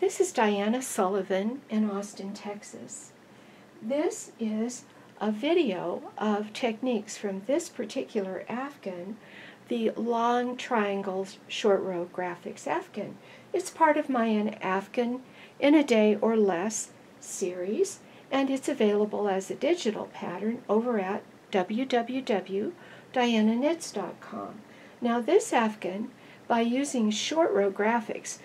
This is Diana Sullivan in Austin, Texas. This is a video of techniques from this particular Afghan, the long triangle short row graphics Afghan. It's part of my Afghan in a day or less series, and it's available as a digital pattern over at www.dianaknits.com. Now this Afghan, by using short row graphics,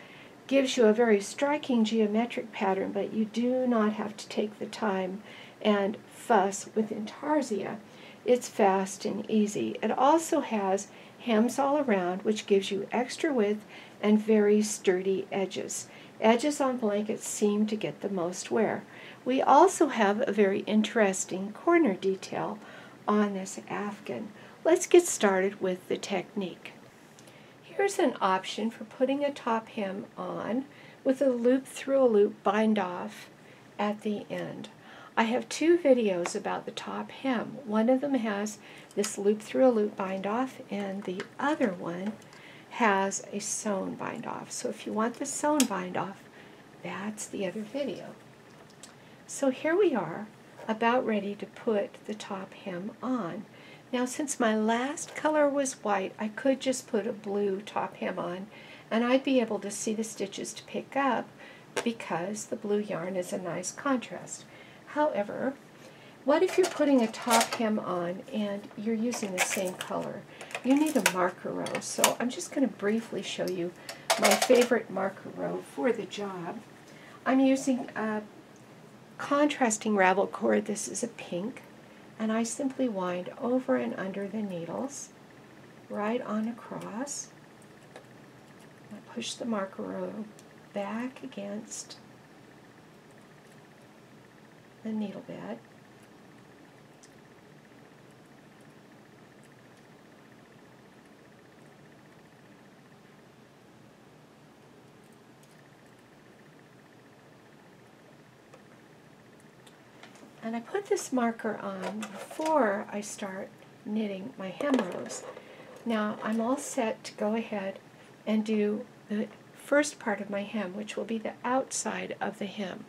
gives you a very striking geometric pattern, but you do not have to take the time and fuss with intarsia. It's fast and easy. It also has hems all around, which gives you extra width and very sturdy edges. Edges on blankets seem to get the most wear. We also have a very interesting corner detail on this Afghan. Let's get started with the technique. Here's an option for putting a top hem on with a loop through a loop bind off at the end. I have two videos about the top hem. One of them has this loop through a loop bind off, and the other one has a sewn bind off. So if you want the sewn bind off, that's the other video. So here we are, about ready to put the top hem on. Now, since my last color was white, I could just put a blue top hem on, and I'd be able to see the stitches to pick up because the blue yarn is a nice contrast. However, what if you're putting a top hem on and you're using the same color? You need a marker row, so I'm just going to briefly show you my favorite marker row for the job. I'm using a contrasting ravel cord. This is a pink. And I simply wind over and under the needles, right on across. I push the marker row back against the needle bed. And I put this marker on before I start knitting my hem rows. Now I'm all set to go ahead and do the first part of my hem, which will be the outside of the hem.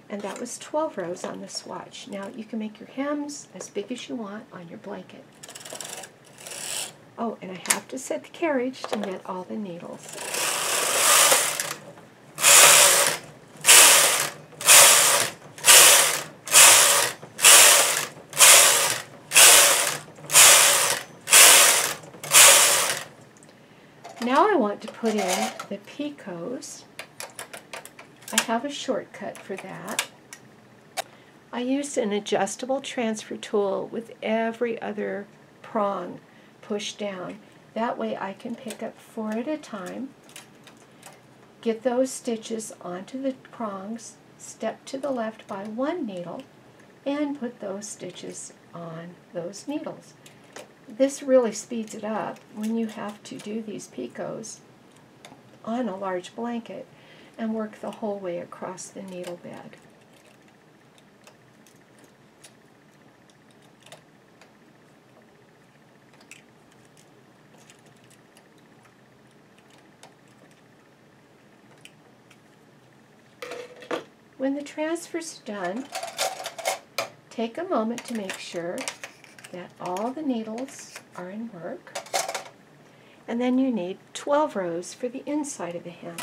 And that was 12 rows on the swatch. Now you can make your hems as big as you want on your blanket. Oh, and I have to set the carriage to knit all the needles. Now I want to put in the picots. I have a shortcut for that. I used an adjustable transfer tool with every other prong pushed down. That way I can pick up 4 at a time, get those stitches onto the prongs, step to the left by 1 needle, and put those stitches on those needles. This really speeds it up when you have to do these picots on a large blanket and work the whole way across the needle bed. When the transfer's done, take a moment to make sure that all the needles are in work, and then you need 12 rows for the inside of the hem.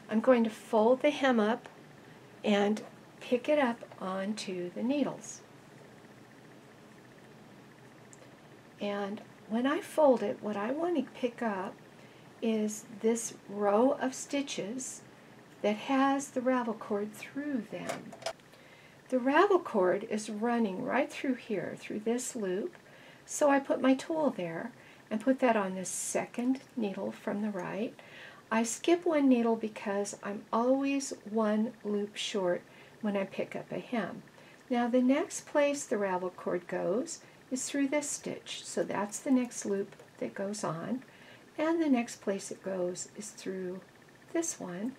I'm going to fold the hem up and pick it up onto the needles. And when I fold it, what I want to pick up is this row of stitches that has the ravel cord through them. The ravel cord is running right through here, through this loop, so I put my tool there and put that on the second needle from the right. I skip 1 needle because I'm always 1 loop short when I pick up a hem. Now the next place the ravel cord goes is through this stitch, so that's the next loop that goes on, and the next place it goes is through this one,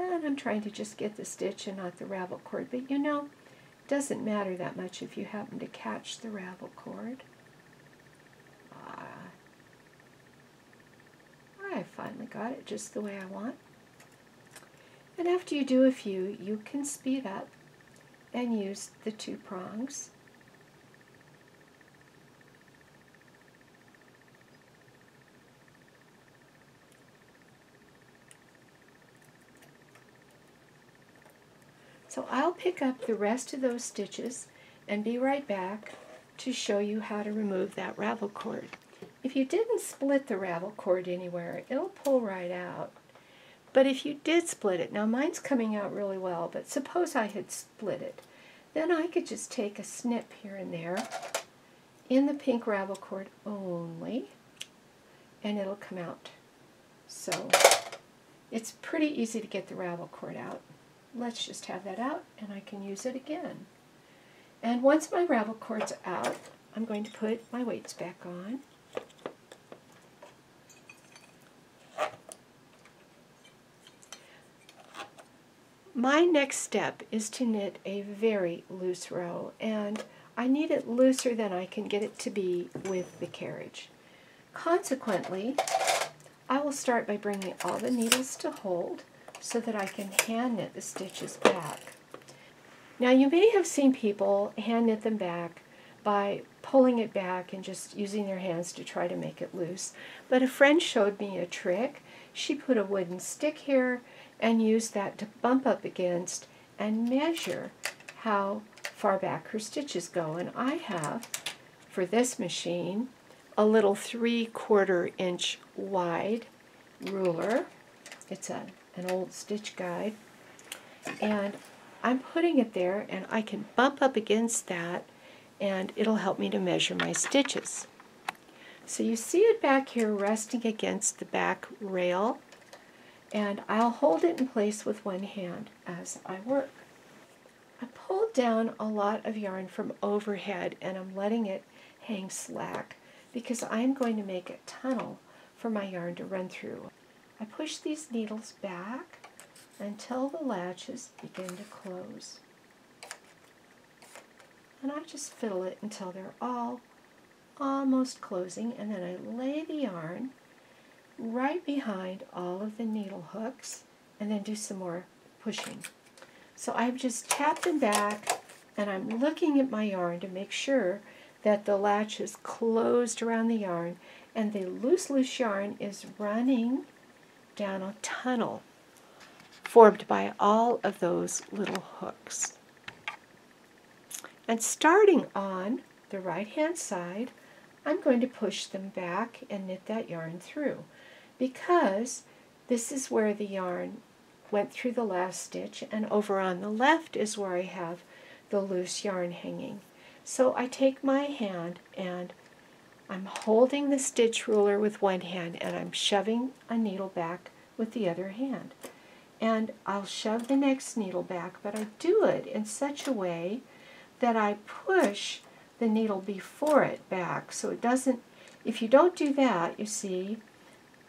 And I'm trying to just get the stitch and not the ravel cord, but you know, it doesn't matter that much if you happen to catch the ravel cord. I finally got it just the way I want. And after you do a few, you can speed up and use the 2 prongs. So I'll pick up the rest of those stitches and be right back to show you how to remove that ravel cord. If you didn't split the ravel cord anywhere, it'll pull right out. But if you did split it, now mine's coming out really well, but suppose I had split it, then I could just take a snip here and there in the pink ravel cord only, and it'll come out. So it's pretty easy to get the ravel cord out. Let's just have that out, and I can use it again. And once my ravel cord's out, I'm going to put my weights back on. My next step is to knit a very loose row, and I need it looser than I can get it to be with the carriage. Consequently, I will start by bringing all the needles to hold so that I can hand knit the stitches back. Now you may have seen people hand knit them back by pulling it back and just using their hands to try to make it loose, but a friend showed me a trick. She put a wooden stick here and used that to bump up against and measure how far back her stitches go. And I have, for this machine, a little 3/4 inch wide ruler. It's an old stitch guide. And I'm putting it there, and I can bump up against that, and it'll help me to measure my stitches. So you see it back here resting against the back rail, and I'll hold it in place with one hand as I work. I pulled down a lot of yarn from overhead, and I'm letting it hang slack because I'm going to make a tunnel for my yarn to run through. I push these needles back until the latches begin to close. And I just fiddle it until they're all almost closing, and then I lay the yarn right behind all of the needle hooks and then do some more pushing. So I've just tapped them back, and I'm looking at my yarn to make sure that the latch is closed around the yarn and the loose yarn is running down a tunnel formed by all of those little hooks. And starting on the right hand side, I'm going to push them back and knit that yarn through, because this is where the yarn went through the last stitch, and over on the left is where I have the loose yarn hanging. So I take my hand and I'm holding the stitch ruler with one hand, and I'm shoving a needle back with the other hand. And I'll shove the next needle back, but I do it in such a way that I push the needle before it back, so it doesn't, if you don't do that, you see,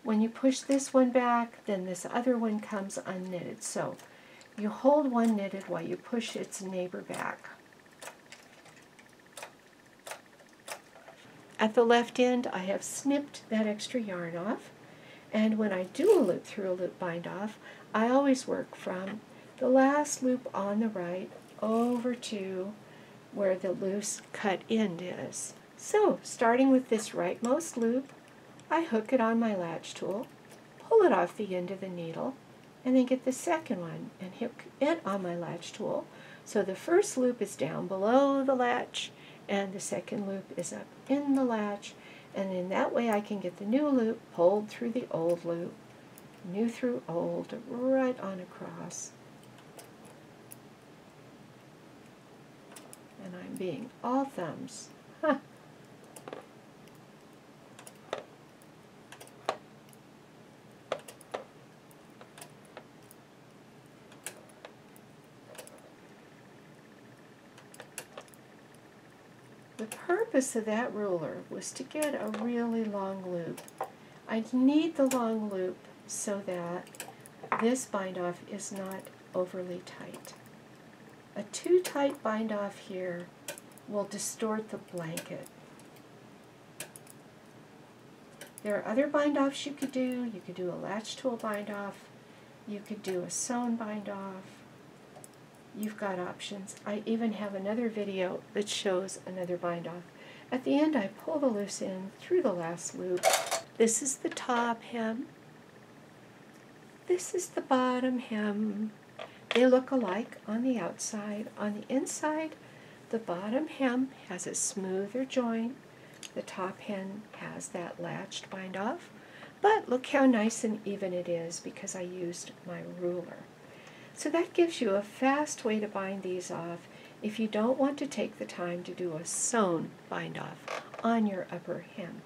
when you push this one back, then this other one comes unknitted. So you hold one knitted while you push its neighbor back. At the left end, I have snipped that extra yarn off, and when I do a loop through a loop bind off, I always work from the last loop on the right over to where the loose cut end is. So, starting with this rightmost loop, I hook it on my latch tool, pull it off the end of the needle, and then get the second one and hook it on my latch tool. So the first loop is down below the latch, and the second loop is up in the latch, and in that way I can get the new loop pulled through the old loop, new through old, right on across. And I'm being all thumbs. Huh. The purpose of that ruler was to get a really long loop. I need the long loop so that this bind off is not overly tight. A too tight bind off here will distort the blanket. There are other bind offs you could do. You could do a latch tool bind off. You could do a sewn bind off. You've got options. I even have another video that shows another bind off. At the end, I pull the loose end through the last loop. This is the top hem. This is the bottom hem. They look alike on the outside. On the inside, the bottom hem has a smoother join. The top hem has that latched bind off. But look how nice and even it is because I used my ruler. So that gives you a fast way to bind these off if you don't want to take the time to do a sewn bind off on your upper hem.